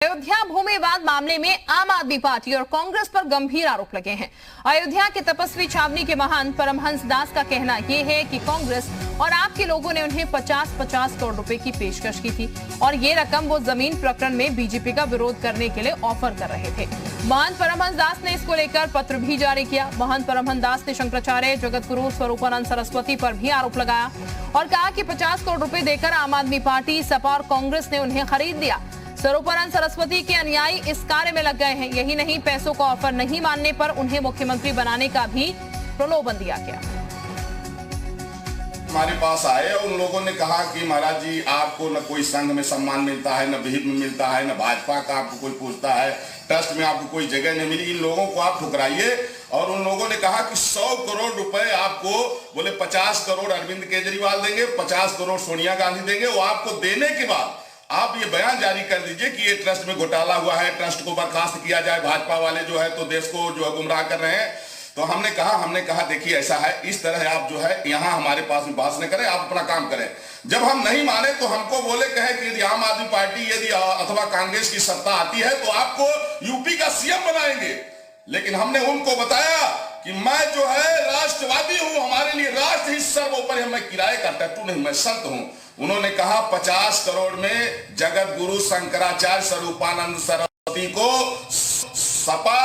अयोध्या भूमि विवाद मामले में आम आदमी पार्टी और कांग्रेस पर गंभीर आरोप लगे हैं। अयोध्या के तपस्वी छावनी के महंत परमहंस दास का कहना यह है कि कांग्रेस और आपके लोगों ने उन्हें 50-50 करोड़ रुपए की पेशकश की थी और ये रकम वो जमीन प्रकरण में बीजेपी का विरोध करने के लिए ऑफर कर रहे थे। महंत परमहंस दास ने इसको लेकर पत्र भी जारी किया। महंत परमहंस दास ने शंकराचार्य जगत गुरु स्वरूपानंद सरस्वती पर भी आरोप लगाया और कहा कि 50 करोड़ रुपए देकर आम आदमी पार्टी, सपा और कांग्रेस ने उन्हें खरीद लिया। स्वरूपानंद सरस्वती के अनुयायी इस कार्य में लग गए हैं। यही नहीं, पैसों का ऑफर नहीं मानने पर उन्हें मुख्यमंत्री बनाने का भी प्रलोभन दिया गया। हमारे पास आए और उन लोगों ने कहा कि महाराज जी, आपको न कोई संघ में सम्मान मिलता है, न विहिप में मिलता है, न भाजपा का आपको कोई पूछता है, ट्रस्ट में आपको कोई जगह नहीं मिली, इन लोगों को आप ठुकराइए। और उन लोगों ने कहा कि 100 करोड़ रुपए आपको, बोले 50 करोड़ अरविंद केजरीवाल देंगे, 50 करोड़ सोनिया गांधी देंगे। वो आपको देने के बाद आप ये बयान जारी कर दीजिए कि ये ट्रस्ट में घोटाला हुआ है, ट्रस्ट को बर्खास्त किया जाए। भाजपा वाले जो है तो देश को जो है गुमराह कर रहे हैं। तो हमने कहा देखिए ऐसा है, इस तरह आप जो है यहाँ हमारे पास में बहस न करें, आप अपना काम करें। जब हम नहीं माने तो हमको बोले कहे कि यदि आम आदमी पार्टी यदि अथवा कांग्रेस की सत्ता आती है तो आपको यूपी का सीएम बनाएंगे। लेकिन हमने उनको बताया कि मैं जो है राष्ट्रवादी हूं, हमारे लिए राष्ट्र ही सर्वोपरि है, मैं किराए का टट्टू नहीं, मैं संत हूं। उन्होंने कहा 50 करोड़ में जगत गुरु शंकराचार्य स्वरूपानंद सरस्वती को सपा,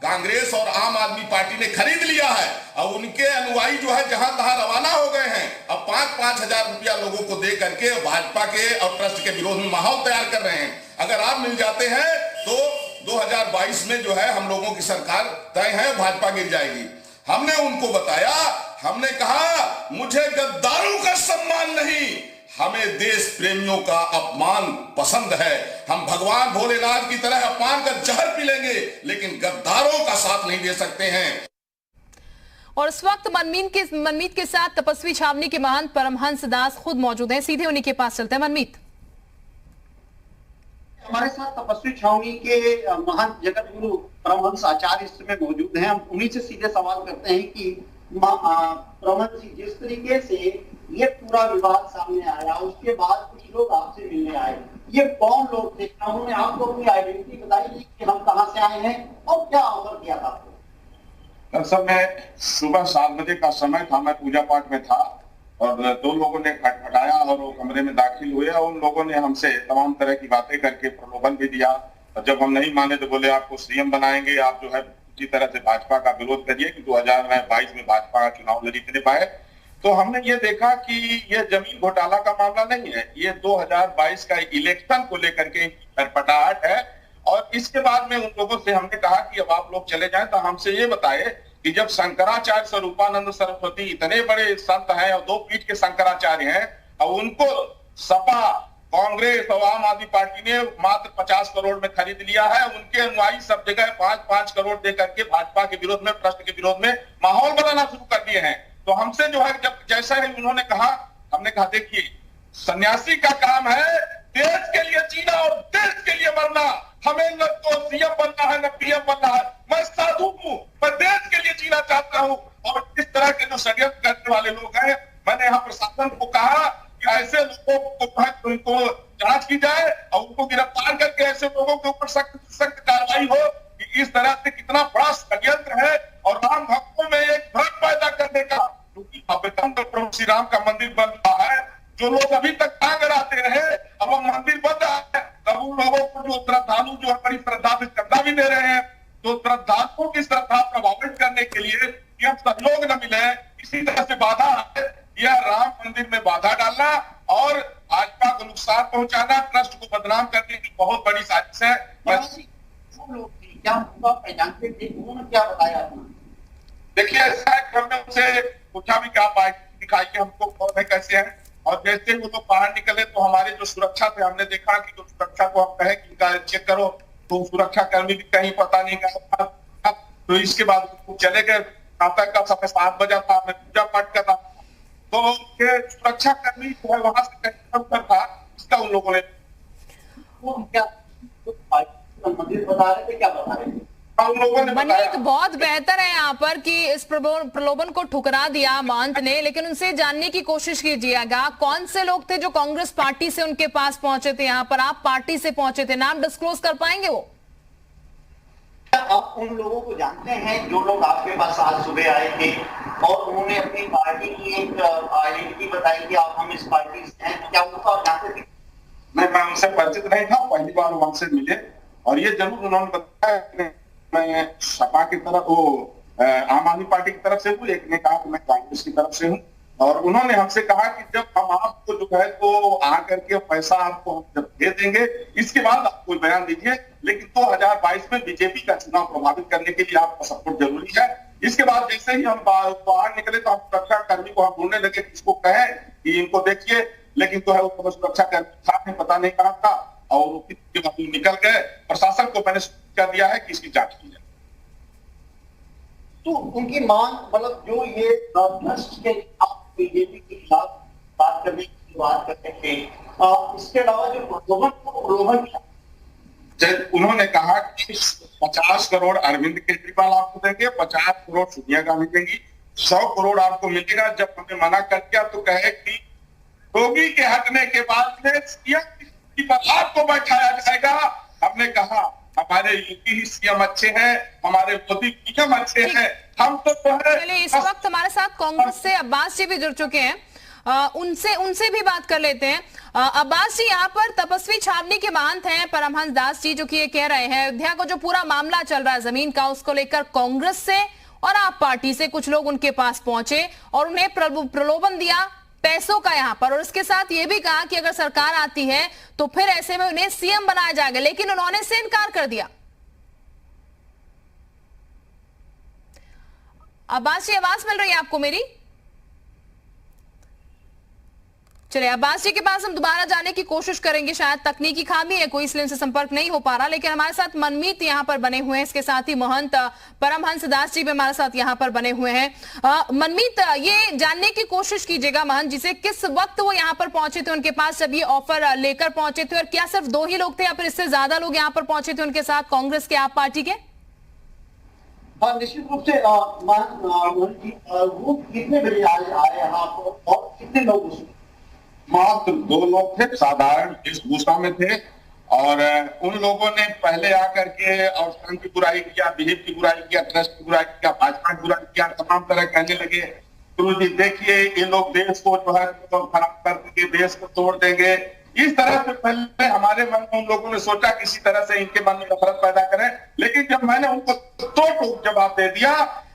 कांग्रेस और आम आदमी पार्टी ने खरीद लिया है और उनके अनुयायी जो है जहां तहां रवाना हो गए हैं। अब 5-5 हजार रुपया लोगों को दे करके भाजपा के और ट्रस्ट के विरोध में माहौल तैयार कर रहे हैं। अगर आप मिल जाते हैं तो 2022 में जो है हम लोगों की सरकार तय है, भाजपा गिर जाएगी। हमने उनको बताया, हमने कहा मुझे गद्दारों का सम्मान नहीं, हमें देश प्रेमियों का अपमान पसंद है। हम भगवान भोलेनाथ की तरह अपमान का जहर पी लेंगे, लेकिन गद्दारों का साथ नहीं दे सकते हैं। और इस वक्त मनमीत के साथ तपस्वी छावनी के महंत परमहंस दास खुद मौजूद हैं। सीधे उन्हीं के पास चलते हैं। मनमीत, हमारे साथ तपस्वी छावनी के महंत जगत गुरु परमहंस आचार्य इस समय मौजूद हैं। हम उन्हीं से सीधे सवाल करते हैं कि परमहंस जी, जिस तरीके से ये पूरा विवाद सामने आया, उसके बाद कुछ लोग आपसे मिलने आए, ये कौन लोग थे? उन्होंने आपको अपनी आइडेंटिटी बताई कि हम कहां से आए हैं और क्या ऑफर किया था आपको? दरअसल मैं सुबह 7 बजे का समय था, मैं पूजा पाठ में था और 2 लोगों ने खटखटाया और वो कमरे में दाखिल हुए और उन लोगों ने हमसे तमाम तरह की बातें करके प्रलोभन भी दिया। और जब हम नहीं माने तो बोले आपको सीएम बनाएंगे, आप जो है इसी तरह से भाजपा का विरोध करिए कि 2022 में भाजपा का चुनाव न जीतने पाए। तो हमने ये देखा कि ये जमीन घोटाला का मामला नहीं है, ये 2022 का इलेक्शन को लेकर के पटाहट है। और इसके बाद में उन लोगों से हमने कहा कि अब आप लोग चले जाएं, तो हमसे ये बताए कि जब शंकराचार्य स्वरूपानंद सरस्वती इतने बड़े संत हैं और 2 पीठ के शंकराचार्य हैं और उनको सपा, कांग्रेस और आम आदमी पार्टी ने मात्र 50 करोड़ में खरीद लिया है, उनके अनुयायी सब जगह 5-5 करोड़ दे करके भाजपा के विरोध में, ट्रस्ट के विरोध में माहौल बनाना शुरू कर दिए हैं। तो हमसे जो है जब जैसा ही उन्होंने कहा, हमने कहा देखिए सन्यासी का काम है देश के लिए जीना और देश के लिए मरना। हमें न तो सीएम बनना है न पीएम बनना है, मैं साधु हूं, मैं देश के लिए जीना चाहता हूं। और इस तरह के जो षड्यंत्र करने वाले लोग हैं, मैंने यहाँ प्रशासन को कहा कि ऐसे लोगों को उनको जांच की जाए और उनको गिरफ्तार करके ऐसे लोगों के ऊपर सख्त कार्रवाई हो कि इस तरह से कितना बड़ा षड्यंत्र है और राम भक्तों में एक भ्रम पैदा करने का, क्योंकि प्रभु श्री राम का मंदिर बन रहा है। जो लोग अभी तक टांग अड़ाते रहे, अब वो मंदिर बन रहा है, तब उन लोगों को जो श्रद्धालु जो बड़ी श्रद्धा से चंदा भी दे रहे हैं, तो श्रद्धालुओं की श्रद्धा प्रभावित करने के लिए कि हम सहयोग न मिले, इसी तरह से बाधा है। यह राम मंदिर में बाधा डालना और भाजपा को नुकसान पहुंचाना, ट्रस्ट को बदनाम करने की बहुत बड़ी साजिश है। क्या जानते थे, उन्होंने क्या बताया? देखिए ऐसा है कि हमने उनसे पूछा भी क्या पार्टी दिखाई हमको कौन है, कैसे है। और जैसे वो लोग बाहर निकले तो हमारे जो सुरक्षा थे, हमने देखा कि जो सुरक्षा को हम कहे कि चेक करो, तो सुरक्षा कर्मी भी कहीं पता नहीं गया। तो इसके बाद चले गए। नाटक का समय 7 बजा था, मैं पूजा पाठ कर रहा था, तो उनके सुरक्षा कर्मी जो है वहां से कहीं था, इसका उन लोगों ने वो क्या मंदिर बता रहे थे, क्या बता रहे थे? उन लोगों ने मनीष बहुत बेहतर है यहाँ पर कि इस प्रलोभन को ठुकरा दिया महंत ने, लेकिन उनसे जानने की कोशिश कीजिएगा कौन से लोग थे जो कांग्रेस पार्टी से उनके पास पहुंचे थे, यहाँ पर आप पार्टी से पहुंचे थे, नाम डिस्क्लोज कर पाएंगे वो? आप उन लोगों को जानते हैं जो लोग आपके पास आज सुबह आए थे और उन्होंने अपनी पार्टी की एक आइडेंटिटी बताई कि आप हम इस पार्टी से हैं, क्या उनको आप जानते थे? मैं उनसे परिचित नहीं था, पहली बार वहां से मिले और ये जरूर उन्होंने बताया कि मैं सपा की तरफ, वो आम आदमी पार्टी की तरफ से हूँ, एक ने कहा कि मैं कांग्रेस की तरफ से हूँ और उन्होंने हमसे कहा कि जब हम आपको जो है तो आकर के पैसा आपको हम जब दे देंगे इसके बाद आप कोई बयान दीजिए, लेकिन 2022 में बीजेपी का चुनाव प्रभावित करने के लिए आपका सपोर्ट जरूरी है। इसके बाद जैसे ही हम बाहर निकले तो हम सुरक्षा कर्मी को हम ढूंढने लगे, किसको कहे कि इनको देखिए, लेकिन तो है वो सुरक्षा कर्मी था नहीं, पता नहीं कहा था और उसके बाद निकल गए। प्रशासन को मैंने सूचित कर दिया है कि इसकी जांच की जाए। तो उनकी मांग, मतलब जो ये भ्रष्ट के बीजेपी के खिलाफ बात करने की बात करते थे, इसके अलावा जो प्रलोभन उन्होंने कहा कि 50 करोड़ अरविंद केजरीवाल आपको देंगे, 50 करोड़ सोनिया गांधी देंगी, 100 करोड़ आपको मिलेगा। जब हमने मना कर दिया तो कहे कि योगी के हटने के बाद में सीएम पर आपको बैठाया जाएगा। हमने कहा हमारे यूपी ही सीएम अच्छे हैं, हमारे मोदी पीएम अच्छे हैं, हम तो चलिए इस वक्त हमारे साथ कांग्रेस से अब्बास जी भी जुड़ चुके हैं, उनसे भी बात कर लेते हैं। अब्बास जी, यहाँ पर तपस्वी छावनी के महंत हैं परमहंस दास जी, जो कि ये कह रहे हैं अयोध्या को जो पूरा मामला चल रहा है जमीन का, उसको लेकर कांग्रेस से और आप पार्टी से कुछ लोग उनके पास पहुंचे और उन्हें प्रलोभन दिया पैसों का यहाँ पर, और इसके साथ ये भी कहा कि अगर सरकार आती है तो फिर ऐसे में उन्हें सीएम बनाया जाएगा, लेकिन उन्होंने इससे इनकार कर दिया। अब्बास जी, आवाज मिल रही है आपको मेरी? चलिए अब्बास जी के पास हम दोबारा जाने की कोशिश करेंगे, शायद तकनीकी खामी है कोई, इसलिए उनसे संपर्क नहीं हो पा रहा। लेकिन हमारे साथ मनमीत यहाँ पर बने हुए हैं, इसके साथ ही महंत परमहंस दास जी भी हमारे साथ यहाँ पर बने हुए हैं। मनमीत, ये जानने की कोशिश कीजिएगा महंत जी से, किस वक्त वो यहाँ पर पहुंचे थे उनके पास, जब ये ऑफर लेकर पहुंचे थे, और क्या सिर्फ 2 ही लोग थे या फिर इससे ज्यादा लोग यहाँ पर पहुंचे थे उनके साथ, कांग्रेस के, आप पार्टी के? हाँ, निश्चित रूप से वो कितने बजे आए यहाँ पर और कितने लोग उसमें? मात्र 2 लोग थे, साधारण वेशभूषा में थे और उन लोगों ने पहले आकर के और संघ की बुराई किया, विहिप की बुराई किया, ट्रस्ट की बुराई किया, भाजपा की बुराई किया, तमाम तरह कहने लगे गुरु जी देखिए ये लोग देश को जो है तो खराब कर देंगे, देश को तोड़ देंगे। इस तरह से पहले हमारे मन में उन लोगों ने सोचा किसी तरह से इनके मन में नफरत पैदा करें, लेकिन जब मैंने उनको तो जवाब दे दिया,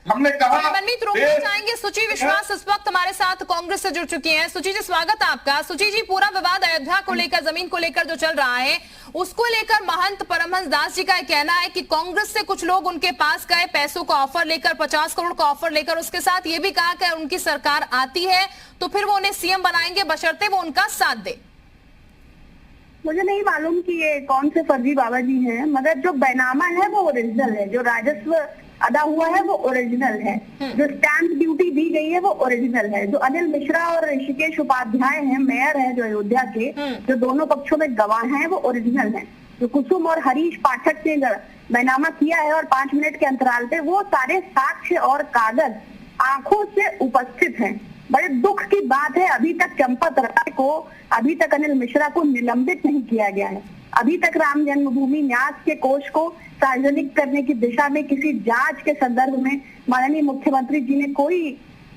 हमने कहा मनमीत रोकना चाहेंगे। सुची विश्वास इस वक्त हमारे साथ कांग्रेस से जुड़ चुकी हैं। सुची जी, स्वागत है आपका। सुची जी, पूरा विवाद अयोध्या को लेकर, जमीन को लेकर जो चल रहा है, उसको लेकर महंत परमहंस दास जी का कहना है कि कांग्रेस से कुछ लोग उनके पास गए पैसों का ऑफर लेकर, 50 करोड़ का ऑफर लेकर, उसके साथ ये भी कहा कि उनकी सरकार आती है तो फिर वो उन्हें सीएम बनाएंगे बशर्ते वो उनका साथ दे। मुझे नहीं मालूम कि ये कौन से फर्जी बाबा जी हैं, मगर जो बैनामा है वो ओरिजिनल है, जो राजस्व अदा हुआ है वो ओरिजिनल है, जो स्टैंप ड्यूटी दी गई है वो ओरिजिनल है, जो अनिल मिश्रा और ऋषिकेश उपाध्याय हैं, मेयर हैं जो अयोध्या के, जो दोनों पक्षों में गवाह हैं वो ओरिजिनल हैं, जो कुसुम और हरीश पाठक ने बैनामा किया है और 5 मिनट के अंतराल पे वो सारे साक्ष्य और कागज आंखों से उपस्थित हैं। बड़े दुख की बात है, अभी तक चंपत राय को, अभी तक अनिल मिश्रा को निलंबित नहीं किया गया है, अभी तक राम जन्मभूमि न्यास के कोष को सार्वजनिक करने की दिशा में किसी जांच के संदर्भ में माननीय मुख्यमंत्री जी ने कोई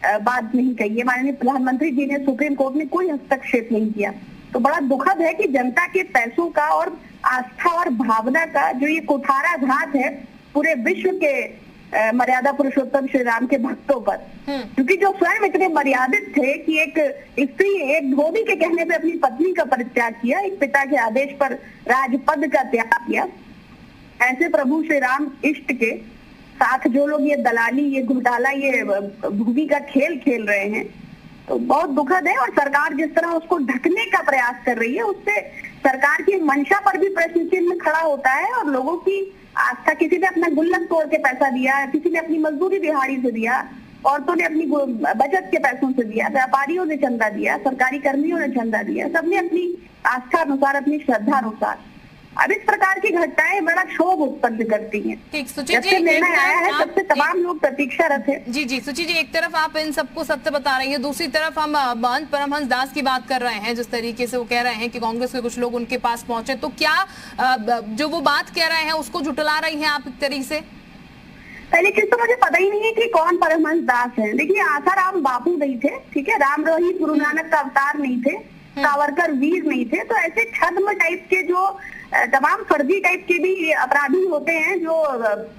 बात नहीं कही है, माननीय प्रधानमंत्री जी ने, सुप्रीम कोर्ट ने कोई हस्तक्षेप नहीं किया। तो बड़ा दुखद है कि जनता के पैसों का और आस्था और भावना का जो ये कुठाराघात है पूरे विश्व के मर्यादा पुरुषोत्तम श्री राम के भक्तों पर, क्योंकि जो स्वयं इतने मर्यादित थे कि एक स्त्री एक धोबी के कहने पे अपनी पत्नी का परित्याग किया, एक पिता के आदेश पर राजपद का त्याग किया, ऐसे प्रभु श्री राम इष्ट के साथ जो लोग ये दलाली, ये घोटाला, ये भूमि का खेल खेल रहे हैं, तो बहुत दुखद है। और सरकार जिस तरह उसको ढकने का प्रयास कर रही है, उससे सरकार की मंशा पर भी प्रश्न चिन्ह खड़ा होता है और लोगों की आस्था, किसी ने अपना गुल्लक तोड़ के पैसा दिया, किसी ने अपनी मजदूरी दिहाड़ी से दिया, औरतों ने अपनी बचत के पैसों से दिया, व्यापारियों ने चंदा दिया, सरकारी कर्मियों ने चंदा दिया, सबने अपनी आस्था अनुसार, अपनी श्रद्धा अनुसार अब इस प्रकार की घटनाएं बड़ा क्षोभ उत्पन्न करती हैं। ठीक, सुचि जब जी, से निर्णय एक आया है तरफ तब से आप- तमाम लोग प्रतीक्षारत हैं। जी जी सुचि जी, एक तरफ आप इन सबको सत्य बता रही हैं, दूसरी तरफ हम महंत परमहंस दास की बात कर रहे हैं, जिस तरीके से वो कह रहे हैं कि कांग्रेस के कुछ लोग उनके पास पहुंचे, तो क्या जो वो बात कह रहे हैं उसको झुठला रही हैं आप एक तरीके से? पहले चीज तो मुझे पता ही नहीं है कि कौन परमहंस दास है। देखिए, आसाराम बापू नहीं थे, ठीक है, राम रहीम गुरु नानक का अवतार नहीं थे, सावरकर वीर नहीं थे। तो ऐसे छद्म टाइप के जो तमाम फर्जी टाइप के भी अपराधी होते हैं, जो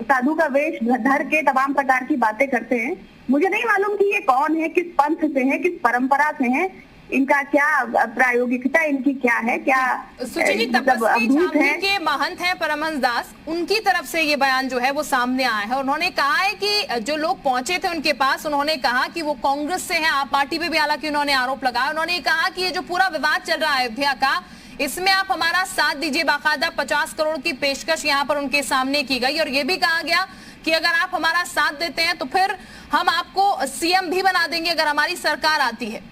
साधु का वेश धर के तमाम प्रकार की बातें करते हैं। मुझे नहीं मालूम कि ये कौन है, किस पंथ से है, किस परंपरा से है, इनका क्या प्रायोगिकता इनकी क्या है, क्या सुचि जी, तपस्वी छावनी के महंत हैं परमहंस दास, उनकी तरफ से ये बयान जो है वो सामने आया है। उन्होंने कहा है कि जो लोग पहुंचे थे उनके पास, उन्होंने कहा कि वो कांग्रेस से हैं, आप पार्टी पे भी हालांकि उन्होंने आरोप लगाया। उन्होंने कहा कि ये जो पूरा विवाद चल रहा है अयोध्या का, इसमें आप हमारा साथ दीजिए। बाकायदा 50 करोड़ की पेशकश यहाँ पर उनके सामने की गई और ये भी कहा गया कि अगर आप हमारा साथ देते हैं तो फिर हम आपको सीएम भी बना देंगे अगर हमारी सरकार आती है।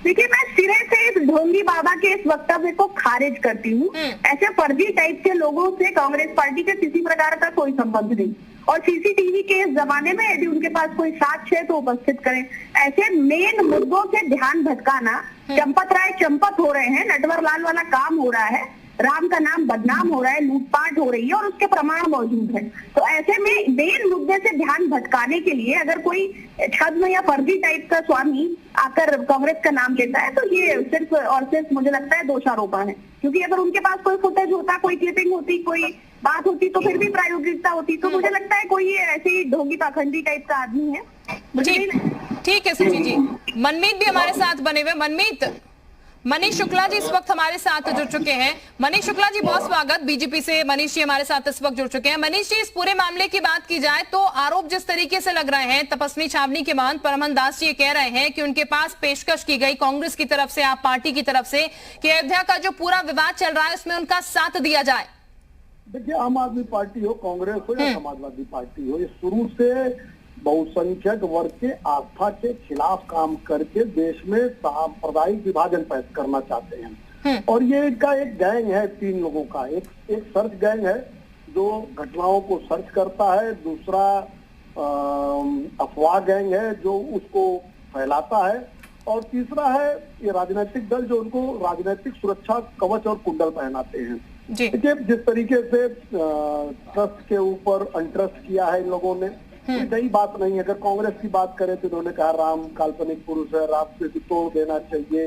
देखिए, मैं सिरे से इस ढोंगी बाबा के इस वक्तव्य को खारिज करती हूँ। ऐसे फर्जी टाइप के लोगों से कांग्रेस पार्टी का किसी प्रकार का कोई संबंध नहीं। और सीसीटीवी के इस जमाने में यदि उनके पास कोई साक्ष्य है तो उपस्थित करें। ऐसे मेन मुद्दों से ध्यान भटकाना, चंपत राय चंपत हो रहे हैं, नटवर लाल वाला काम हो रहा है, राम का नाम बदनाम हो रहा है, लूटपाट हो रही है और उसके प्रमाण मौजूद है। तो ऐसे में मेन मुद्दे से ध्यान भटकाने के लिए अगर कोई छद्म या फर्जी टाइप का स्वामी आकर कांग्रेस का नाम लेता है तो ये सिर्फ और सिर्फ मुझे लगता है दोषारोपण है। क्योंकि अगर उनके पास कोई फुटेज होता, कोई क्लिपिंग होती, कोई बात होती तो फिर भी प्रायोगिकता होती। तो मुझे लगता है कोई ऐसे ही ढोंगी पाखंडी टाइप का आदमी है। ठीक है सुचि जी। मनमीत भी हमारे साथ बने हुए। मनमीत, मनीष शुक्ला जी इस वक्त हमारे साथ जुड़ चुके हैं। मनीष शुक्ला जी, बहुत स्वागत। बीजेपी से मनीष जी हमारे साथ इस वक्त जुड़ चुके हैं। मनीष जी, इस पूरे मामले की बात की जाए तो आरोप जिस तरीके से लग रहे हैं, तपस्वी छावनी के महंत परमहंस दास जी ये कह रहे हैं कि उनके पास पेशकश की गई कांग्रेस की तरफ से, आप पार्टी की तरफ से, कि अयोध्या का जो पूरा विवाद चल रहा है उसमें उनका साथ दिया जाए। देखिए, आम आदमी पार्टी हो, कांग्रेस हो या समाजवादी पार्टी हो, ये शुरू से बहुसंख्यक वर्ग के आस्था के खिलाफ काम करके देश में सांप्रदायिक विभाजन पैदा करना चाहते हैं। और ये इनका एक गैंग है, 3 लोगों का। एक सर्च गैंग है जो घटनाओं को सर्च करता है, दूसरा अफवाह गैंग है जो उसको फैलाता है, और तीसरा है ये राजनीतिक दल जो उनको राजनीतिक सुरक्षा कवच और कुंडल पहनाते हैं। देखिए, जिस तरीके से ट्रस्ट के ऊपर अनट्रस्ट किया है इन लोगों ने, कोई नई बात नहीं है। अगर कांग्रेस की बात करें तो उन्होंने कहा राम काल्पनिक पुरुष है, राम से तोड़ देना चाहिए,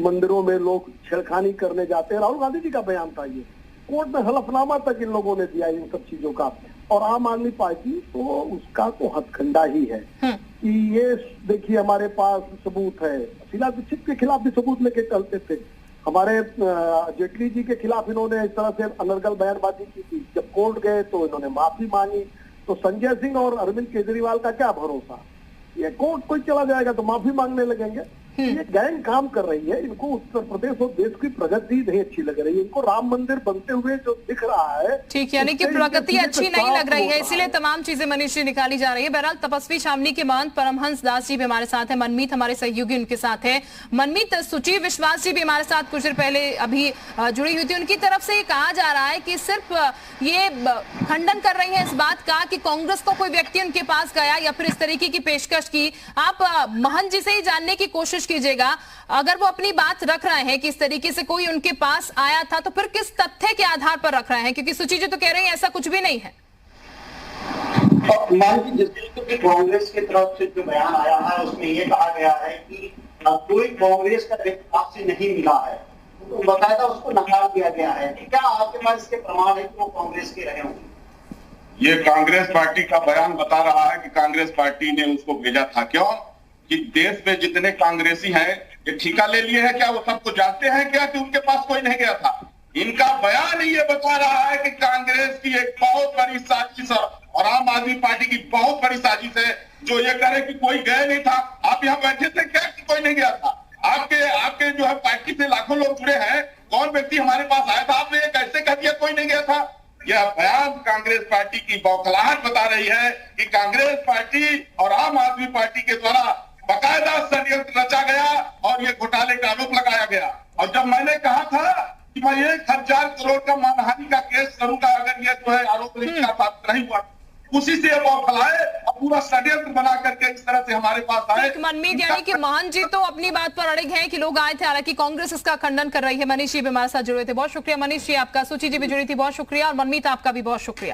मंदिरों में लोग छेड़खानी करने जाते हैं। राहुल गांधी जी का बयान था ये, कोर्ट में हलफनामा तक इन लोगों ने दिया इन सब चीजों का। और आम आदमी पार्टी तो उसका तो हथकंडा ही है कि ये देखिए हमारे पास सबूत है। शीला दीक्षित के खिलाफ भी सबूत लेके चलते थे, हमारे जेटली जी के खिलाफ इन्होंने इस तरह से अनर्गल बयानबाजी की थी। जब कोर्ट गए तो इन्होंने माफी मांगी। तो संजय सिंह और अरविंद केजरीवाल का क्या भरोसा, ये कोर्ट कोई चला जाएगा तो माफी मांगने लगेंगे। ये गैंग काम कर रही है। इनको उत्तर प्रदेश और देश की प्रगति नहीं अच्छी लग रही है। इनको राम मंदिर बनते हुए जो दिख रहा है, ठीक, यानी कि प्रगति अच्छी नहीं लग रही है, इसीलिए तमाम चीजें मनीष जी निकाली जा रही है। बहरहाल, तपस्वी छावनी के महंत परमहंस दास जी भी हमारे साथ है, मनमीत हमारे सहयोगी उनके साथ है। मनमीत, सुचि विश्वास जी भी हमारे साथ कुछ देर पहले अभी जुड़ी हुई थी। उनकी तरफ से कहा जा रहा है कि सिर्फ ये खंडन कर रही है इस बात का कि कांग्रेस को कोई व्यक्ति उनके पास गया या फिर इस तरीके की पेशकश की। आप महंत जी से ही जानने की कोशिश कीजिएगा, अगर वो अपनी बात रख रहे हैं कि इस तरीके से कोई उनके पास आया था, तो फिर किस तथ्य के आधार पर रख रहे हैं? क्योंकि सुचि जी तो कह रही है ऐसा कुछ भी नहीं है। जिस तरीके से कांग्रेस की तरफ से जो बयान आया है उसमें ये कहा गया है कि कोई कांग्रेस का व्यक्ति आपसे नहीं मिला है, तो बाकायदा उसको नकार दिया गया है। क्या आपके पास इसके प्रमाण है कि वो कांग्रेस के रहे होंगे? ये कांग्रेस पार्टी का बयान बता रहा है कि कांग्रेस पार्टी ने उसको भेजा था। क्यों? कि देश में जितने कांग्रेसी हैं ये ठिका ले लिए हैं क्या? वो सबको जानते हैं क्या कि उनके पास कोई नहीं गया था? इनका बयान ये बता रहा है कि कांग्रेस की एक बहुत बड़ी साजिश और आम आदमी पार्टी की बहुत बड़ी साजिश है जो ये करे कि कोई गया नहीं था। आप यहाँ बैठे थे क्या कि कोई नहीं गया था? आपके जो है पार्टी से लाखों लोग जुड़े हैं, कौन व्यक्ति हमारे पास आया था? आपने ये कैसे कह दिया कोई नहीं गया था? यह बयान कांग्रेस पार्टी की बौखलाहट बता रही है कि कांग्रेस पार्टी और आम आदमी पार्टी के द्वारा बाकायदा षड्यंत्र रचा गया और ये घोटाले का आरोप लगाया गया। और जब मैंने कहा था 1000 करोड़ का मानहानि का केस करूंगा अगर ये जो है आरोप नहीं हुआ, उसी से वो फैलाए और पूरा षड्यंत्र बना करके इस तरह से हमारे पास आए। मनमीत, यानी कि महंत जी तो अपनी बात पर अड़िग हैं कि लोग आए थे, हालांकि कांग्रेस इसका खंडन कर रही है। मनीष जी भी हमारे साथ जुड़े थे, बहुत शुक्रिया। मनीष जी आपका, सूची जी भी जुड़ी थी, बहुत शुक्रिया। और मनमीत आपका भी बहुत शुक्रिया।